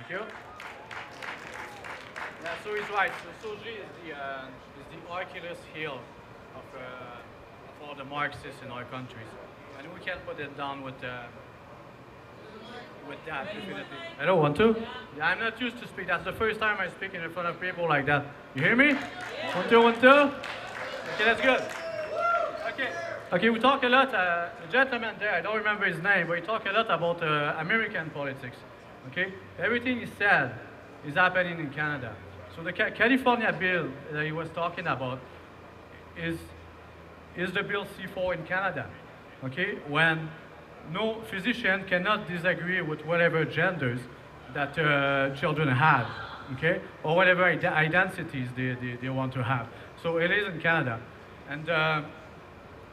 Thank you. Yeah, so he's right. So Soji is the Achilles heel of all the Marxists in our countries, and we can't put it down with that, definitely. I don't want to. Yeah, I'm not used to speak. That's the first time I speak in front of people like that. You hear me? 1, 2, 1, 2. Okay, that's good. Okay. Okay, we talk a lot. A gentleman there, I don't remember his name, but he talked a lot about American politics. Okay, everything he said is happening in Canada. So the California bill that he was talking about is the bill C4 in Canada. Okay, when no physician cannot disagree with whatever genders that children have, okay, or whatever identities they want to have. So it is in Canada. And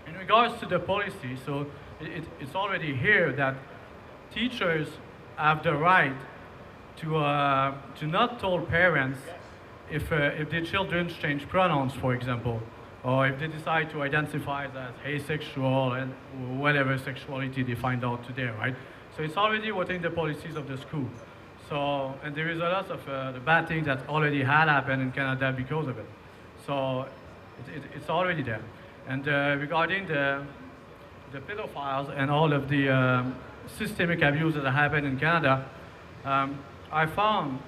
in regards to the policy, so it's already here that teachers have the right to not tell parents if their children change pronouns, for example, or if they decide to identify as asexual and whatever sexuality they find out today, right? So it's already within the policies of the school. So, and there is a lot of the bad things that already had happened in Canada because of it. So it's already there. And regarding the pedophiles and all of the systemic abuse that happened in Canada, I found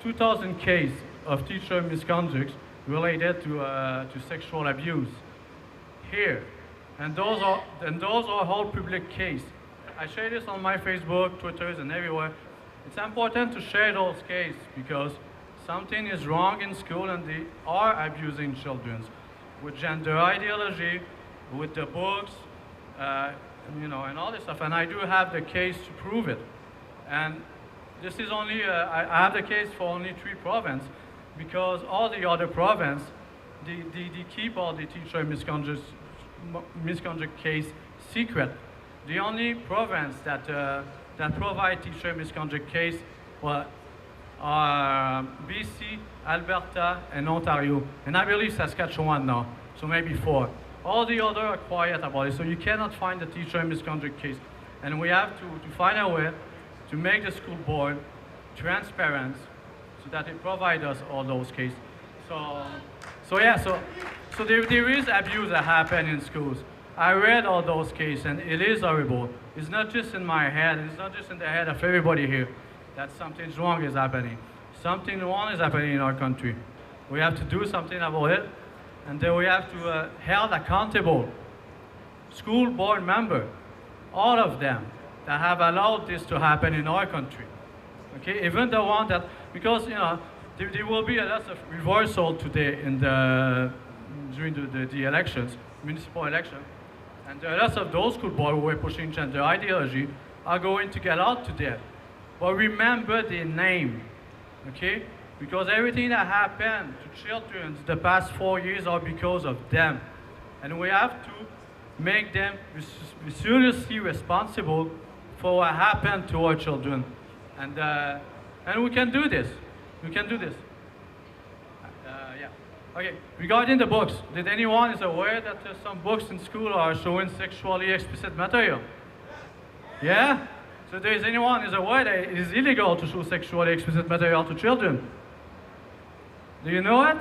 2,000 cases of teacher misconduct related to sexual abuse here, and those are all public cases. I share this on my Facebook, Twitter, and everywhere. It's important to share those cases because something is wrong in school and they are abusing children with gender ideology, with the books, you know, and all this stuff. And I do have the case to prove it. And this is only, I have the case for only 3 provinces because all the other provinces, they keep all the teacher misconduct case secret. The only province that provide teacher misconduct case, well, are BC, Alberta, and Ontario. And I believe Saskatchewan now, so maybe 4. All the other are quiet about it, so you cannot find the teacher misconduct case. And we have to find a way to make the school board transparent so that they provide us all those cases. So there is abuse that happen in schools. I read all those cases and it is horrible. It's not just in my head, it's not just in the head of everybody here that something wrong is happening. Something wrong is happening in our country. We have to do something about it, and then we have to held accountable school board members, all of them that have allowed this to happen in our country. Okay, even the one that, because you know, there will be a lot of reversal today in during the elections, municipal election, and a lot of those school boards who were pushing gender ideology are going to get out today. But remember their name, okay? Because everything that happened to children the past 4 years are because of them. And we have to make them seriously responsible for what happened to our children. And we can do this. We can do this. Yeah. Okay, regarding the books, did anyone is aware that some books in school are showing sexually explicit material? Yeah? So there is anyone is aware that it is illegal to show sexually explicit material to children? Do you know it?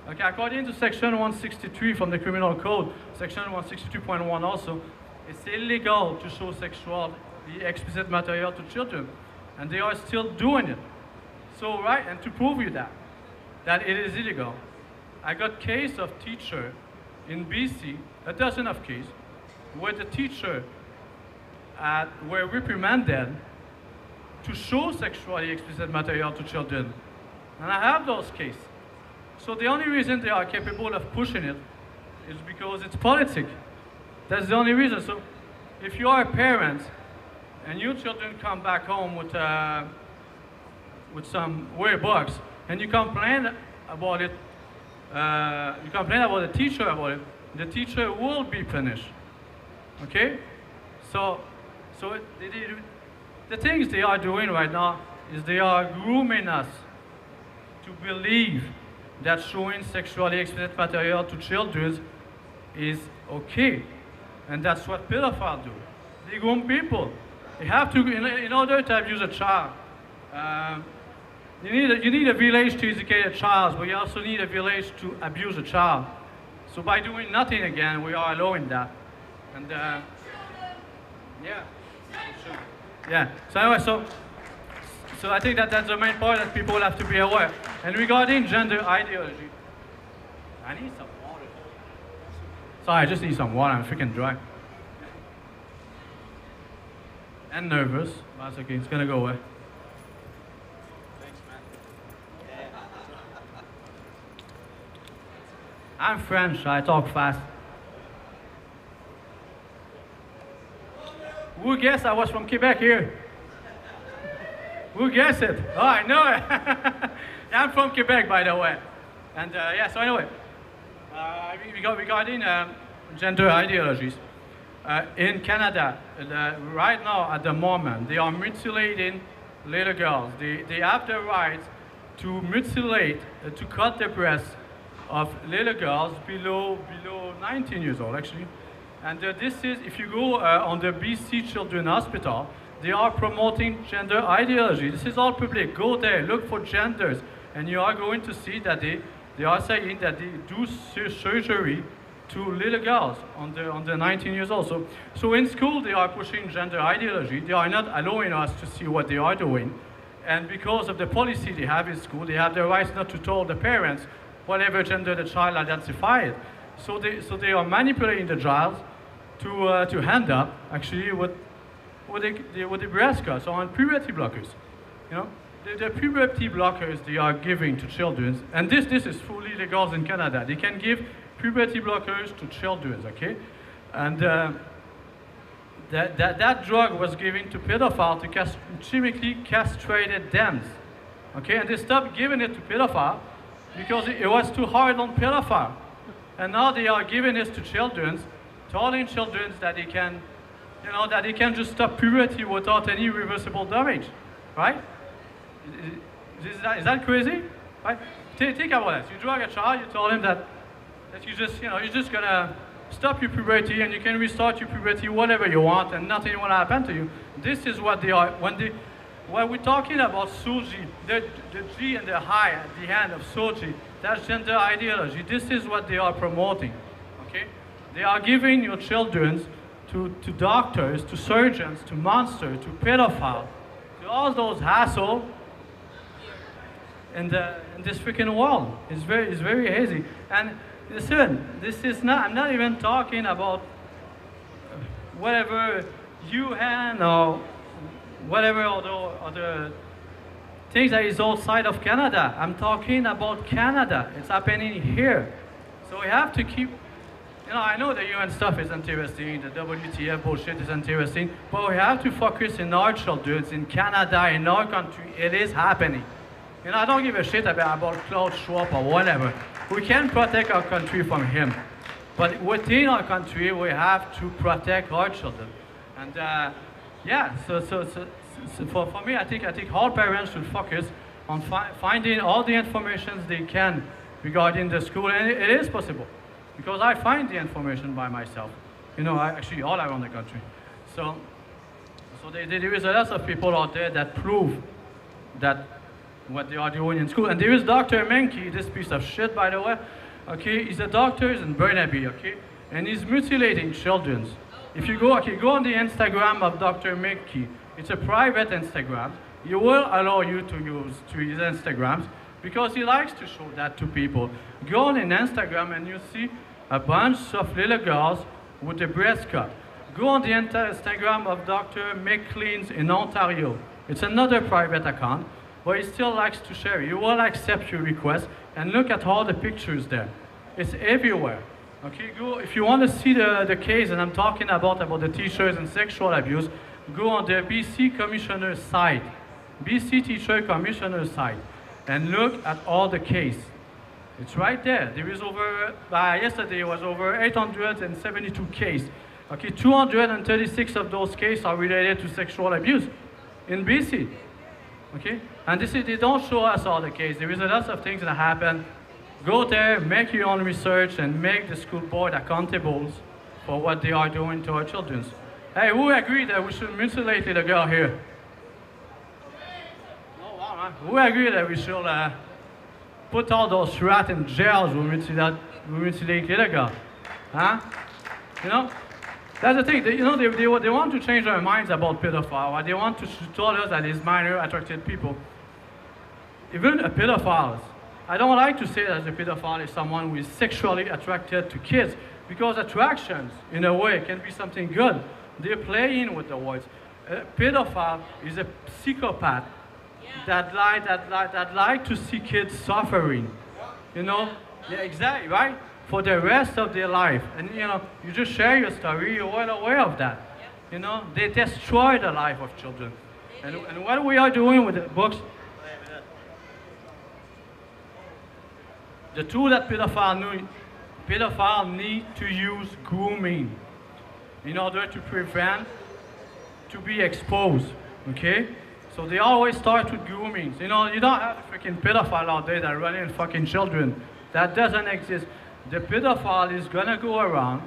Okay, according to section 163 from the criminal code, section 162.1 also, it's illegal to show sexually explicit material to children. And they are still doing it. So, right, and to prove you that it is illegal, I got case of teacher in BC, a dozen of cases, where the teacher were reprimanded to show sexually explicit material to children. And I have those cases. So the only reason they are capable of pushing it is because it's politics. That's the only reason. So if you are a parent and your children come back home with some weird books and you complain about it, you complain about the teacher about it, the teacher will be punished. Okay? So the things they are doing right now is they are grooming us to believe that showing sexually explicit material to children is okay. And that's what pedophiles do. They groom people. They have to, in order to abuse a child, Um, you need a village to educate a child, but you also need a village to abuse a child. So by doing nothing again, we are allowing that. And yeah, sure. Yeah. So anyway, so I think that that's the main point that people have to be aware. And regarding gender ideology, I need some water. Sorry, I just need some water. I'm freaking dry. And nervous. That's okay. It's gonna go away. I'm French, so I talk fast. Who guessed I was from Quebec here? Who guessed it? Oh, I know it. Yeah, I'm from Quebec, by the way. And yeah, so anyway, regarding gender ideologies, in Canada, right now, at the moment, they are mutilating little girls. They have the right to mutilate, to cut the breasts of little girls below 19 years old, actually. And this is, if you go on the BC Children's Hospital, they are promoting gender ideology. This is all public. Go there, look for genders, and you are going to see that they are saying that they do surgery to little girls under 19 years old. So in school, they are pushing gender ideology. They are not allowing us to see what they are doing. And because of the policy they have in school, they have the right not to tell the parents whatever gender the child identified. So they are manipulating the child to hand up actually with the breast cuts on puberty blockers. You know, the puberty blockers they are giving to children, and this is fully legal in Canada. They can give puberty blockers to children, okay? And that drug was given to pedophiles to chemically castrated them, okay? And they stopped giving it to pedophiles because it was too hard on pedophiles. And now they are giving this to children, telling children that they can, you know, that they can just stop puberty without any reversible damage, right? Is that crazy? Right? Think about it. You drug a child, you tell him that you just, you know, you're just gonna stop your puberty and you can restart your puberty whatever you want and nothing will happen to you. This is what they are. When we're talking about Soji, the G and the I at the end of Soji, that's gender ideology. This is what they are promoting, okay? They are giving your children to doctors, to surgeons, to monsters, to pedophiles, to all those hassle in this freaking world. It's very hazy. And listen, this is not, I'm not even talking about whatever UN or whatever other things that is outside of Canada. I'm talking about Canada. It's happening here. So we have to keep, you know, I know the UN stuff is interesting, the WTF bullshit is interesting, but we have to focus in our children, in Canada, in our country. It is happening. You know, I don't give a shit about Klaus Schwab or whatever. We can protect our country from him. But within our country, we have to protect our children. And yeah, so for me, I think all parents should focus on finding all the information they can regarding the school, and it is possible. Because I find the information by myself. You know, actually all around the country. So there is a lot of people out there that prove that what they are doing in school. And there is Dr. Menke, this piece of shit, by the way. Okay, he's a doctor in Burnaby, okay? And he's mutilating children. If you go, okay, go on the Instagram of Dr. Menke. It's a private Instagram. He will allow you to use his Instagrams because he likes to show that to people. Go on Instagram and you see a bunch of little girls with a breast cut. Go on the Instagram of Dr. McLean's in Ontario. It's another private account, but he still likes to share. He will accept your request and look at all the pictures there. It's everywhere. Okay, go if you want to see the case, and I'm talking about the teachers and sexual abuse. Go on the BC Commissioner's site, BC Teacher Commissioner's site, and look at all the case. It's right there. There is over, yesterday it was over 872 cases. Okay, 236 of those cases are related to sexual abuse in BC. Okay, and they don't show us all the cases. There is a lot of things that happen. Go there, make your own research, and make the school board accountable for what they are doing to our children. Hey, who agreed that we should mutilate the girl here? No? We agree that we should put all those rats in jails when we see the kindergarten. Huh? You know? That's the thing. They want to change their minds about pedophiles. They want to tell us that it's minor attracted people. Even a pedophile. I don't like to say that a pedophile is someone who is sexually attracted to kids, because attractions, in a way, can be something good. They're playing with the words. A pedophile is a psychopath that like to see kids suffering. You know? Yeah, exactly, right? For the rest of their life. And you know, you just share your story, you're well aware of that. You know, they destroy the life of children. And what we are doing with the books, the tool that pedophiles need to use grooming in order to prevent, to be exposed, okay? So they always start with grooming. You know, you don't have a freaking pedophile out there that running fucking children. That doesn't exist. The pedophile is gonna go around.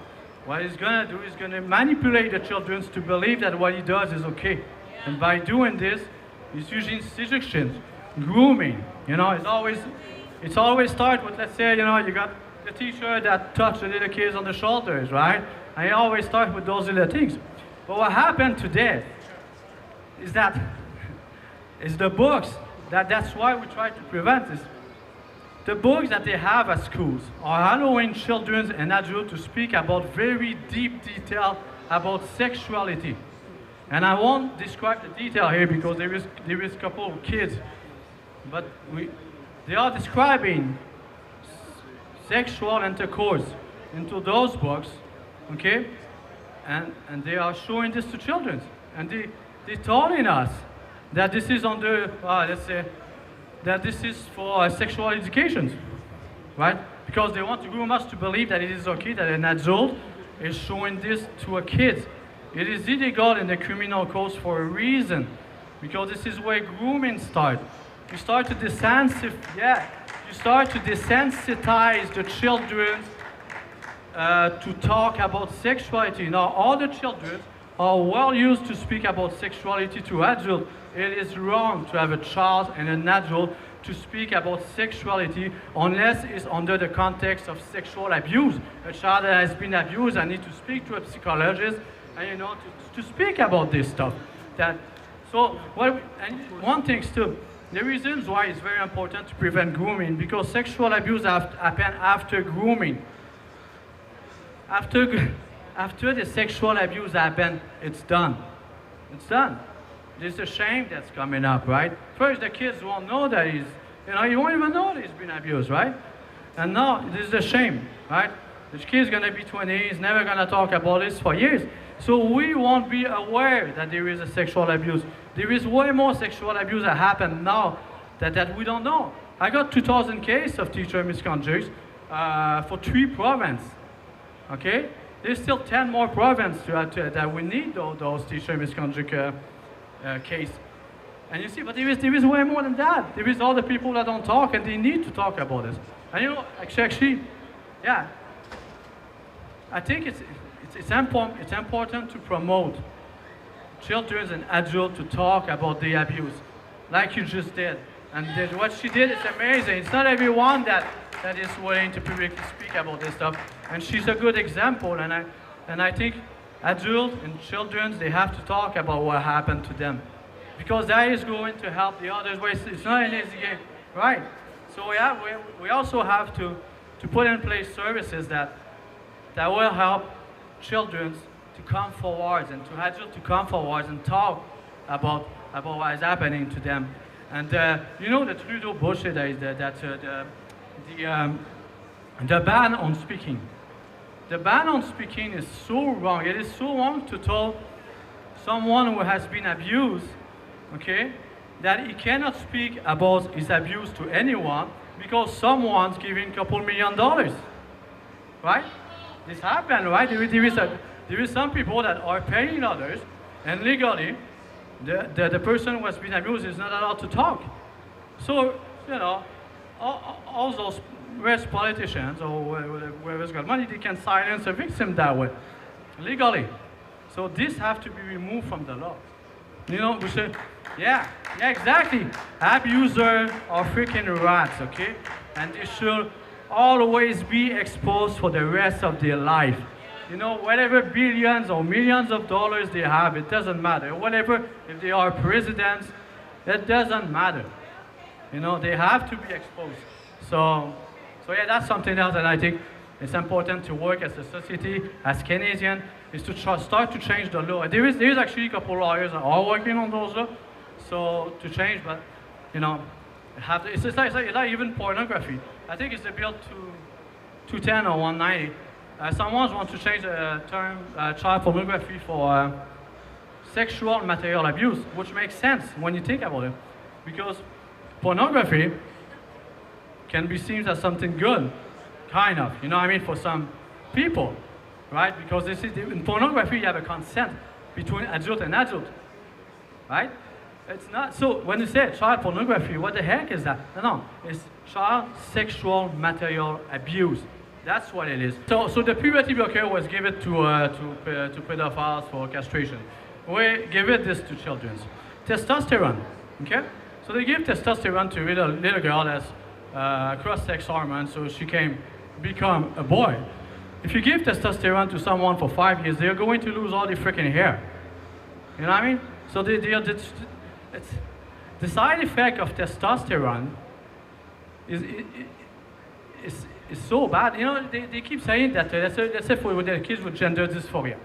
What he's gonna do is gonna manipulate the children to believe that what he does is okay. And by doing this, he's using seduction, grooming. You know, it's always start with, let's say, you know, you got the teacher that touched the little kids on the shoulders, right? And you always start with those little things. But what happened today is that is the books that's why we try to prevent this. The books that they have at schools are allowing children and adults to speak about very deep detail about sexuality. And I won't describe the detail here because there is a couple of kids, but they are describing sexual intercourse into those books, okay? And they are showing this to children. And they're telling us that this is under, let's say, that this is for sexual education, right? Because they want to groom us to believe that it is okay that an adult is showing this to a kid. It is illegal in the criminal codes for a reason, because this is where grooming starts. You start to desensitize the children to talk about sexuality. Now, all the children are well used to speak about sexuality to adults. It is wrong to have a child and an adult to speak about sexuality unless it's under the context of sexual abuse. A child that has been abused, I need to speak to a psychologist, and you know, to speak about this stuff. And one thing too, the reasons why it's very important to prevent grooming, because sexual abuse happens after grooming. After the sexual abuse happens, it's done. It's done. There's a shame that's coming up, right? First, the kids won't know that you won't even know that he's been abused, right? And now, there's a shame, right? The kid's gonna be 20, he's never gonna talk about this for years. So we won't be aware that there is a sexual abuse. There is way more sexual abuse that happen now that we don't know. I got 2,000 cases of teacher misconduct for 3 provinces, okay? There's still 10 more provinces that we need those teacher misconduct case. And you see, but there is way more than that. There is all the people that don't talk, and they need to talk about this. And you know, actually, yeah, I think it's important to promote children and adults to talk about the abuse, like you just did. And what she did is amazing. It's not everyone that is willing to publicly speak about this stuff, and she's a good example. And I think adults and children, they have to talk about what happened to them, because that is going to help the others. It's not an easy game, right? So we also have to put in place services that will help children to come forward and to adults to come forward and talk about what is happening to them. And you know, the Trudeau bullshit the ban on speaking. The ban on speaking is so wrong. It is so wrong to tell someone who has been abused, okay, that he cannot speak about his abuse to anyone because someone's giving a couple $1 million, right? This happened, right? There is some people that are paying others, and legally, the person who has been abused is not allowed to talk. So, you know, all those rich politicians or whoever's got money, they can silence a victim that way, legally. So this have to be removed from the law. You know, we should, yeah, yeah, exactly. Abusers are freaking rats, okay? And they should always be exposed for the rest of their life. You know, whatever billions or millions of dollars they have, it doesn't matter. Whatever, if they are presidents, it doesn't matter. You know, they have to be exposed. So yeah, that's something else that I think it's important to work as a society, as Canadian, is to start to change the law. There is actually a couple lawyers that are working on those laws, so to change, but you know, it's like even pornography. I think it's a bill 210 or 190. Someone wants to change the term child pornography for sexual material abuse, which makes sense when you think about it, because pornography can be seen as something good, kind of, you know what I mean, for some people, right? Because this is, in pornography you have a consent between adult and adult, right? It's not, so when you say child pornography, what the heck is that? No, it's child sexual material abuse. That's what it is. So the puberty blocker was given to pedophiles for castration. We give it this to children. Testosterone, okay? So they give testosterone to a little girl that's cross-sex hormone, so she can become a boy. If you give testosterone to someone for 5 years, they're going to lose all the freaking hair. You know what I mean? So the side effect of testosterone is so bad. You know, they keep saying that, let's say for the kids with gender dysphoria,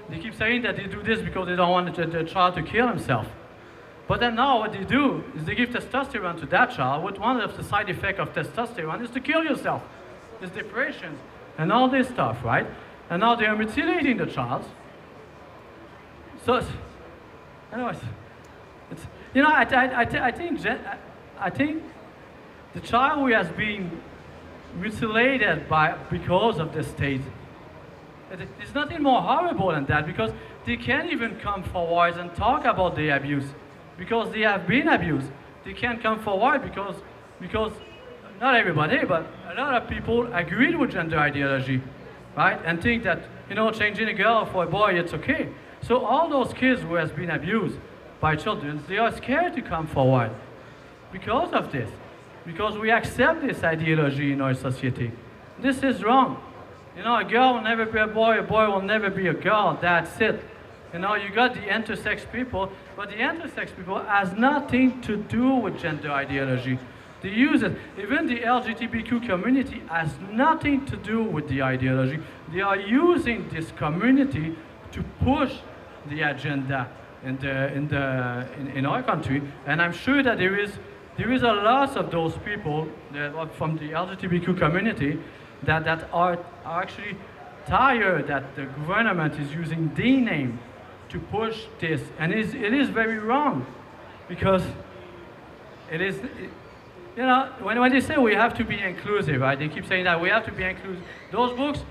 they keep saying that they do this because they don't want the child to kill himself. But then now what they do is they give testosterone to that child, with one of the side effects of testosterone is to kill yourself. There's depression and all this stuff, right? And now they are mutilating the child. So, anyways, you know, I think the child who has been mutilated because of the state, there's nothing more horrible than that, because they can't even come forward and talk about the abuse, because they have been abused. They can't come forward because not everybody, but a lot of people agreed with gender ideology, right? And think that, you know, changing a girl for a boy, it's okay. So all those kids who has been abused by children, they are scared to come forward because of this. Because we accept this ideology in our society. This is wrong. You know, a girl will never be a boy will never be a girl, that's it. You know, you got the intersex people, but the intersex people has nothing to do with gender ideology. They use it. Even the LGBTQ community has nothing to do with the ideology. They are using this community to push the agenda in our country, and I'm sure that there is a lot of those people that are from the LGBTQ community that are actually tired that the government is using the name to push this, and it is very wrong, because it is, you know, when they say we have to be inclusive, right? They keep saying that we have to be inclusive. Those books,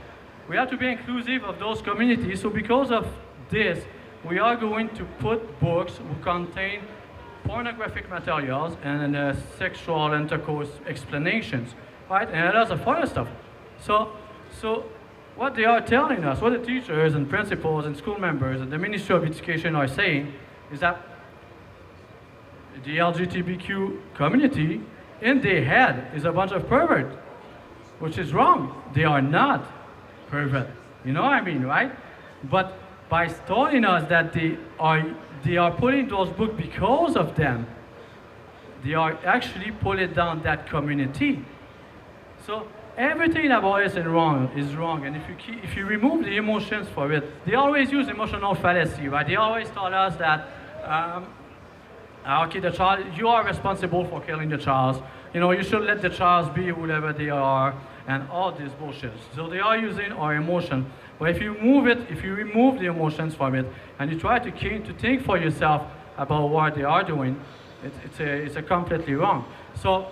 we have to be inclusive of those communities. So because of this, we are going to put books who contain pornographic materials and sexual intercourse explanations, right? And a lot of other stuff. So what they are telling us, what the teachers and principals and school members and the Ministry of Education are saying, is that the LGBTQ community in their head is a bunch of perverts, which is wrong. They are not perverts. You know what I mean, right? But by telling us that they are putting those books because of them, they are actually pulling down that community. So everything about it is wrong, and if you remove the emotions for it, they always use emotional fallacy, right? They always tell us that, okay, the child, you are responsible for killing the child. You know, you should let the child be whoever they are, and all this bullshit. So they are using our emotion. But if you remove the emotions from it, and you try to think for yourself about what they are doing, it's completely wrong. So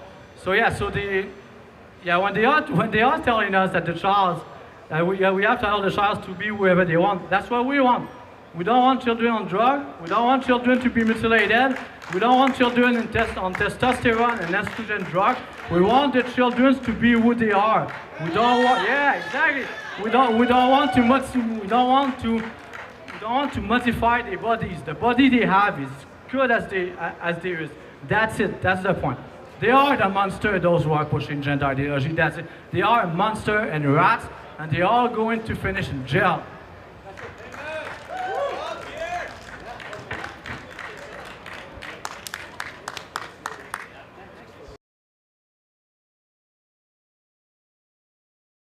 when they are telling us that the child, we have to allow the child to be whoever they want, that's what we want. We don't want children on drugs. We don't want children to be mutilated. We don't want children on testosterone and estrogen drugs. We want the children to be who they are. We don't want, yeah, exactly. We don't want They want to modify their bodies. The body they have is good as theirs. That's it. That's the point. They are the monster, those who are pushing gender ideology. That's it. They are a monster and rats, and they are going to finish in jail.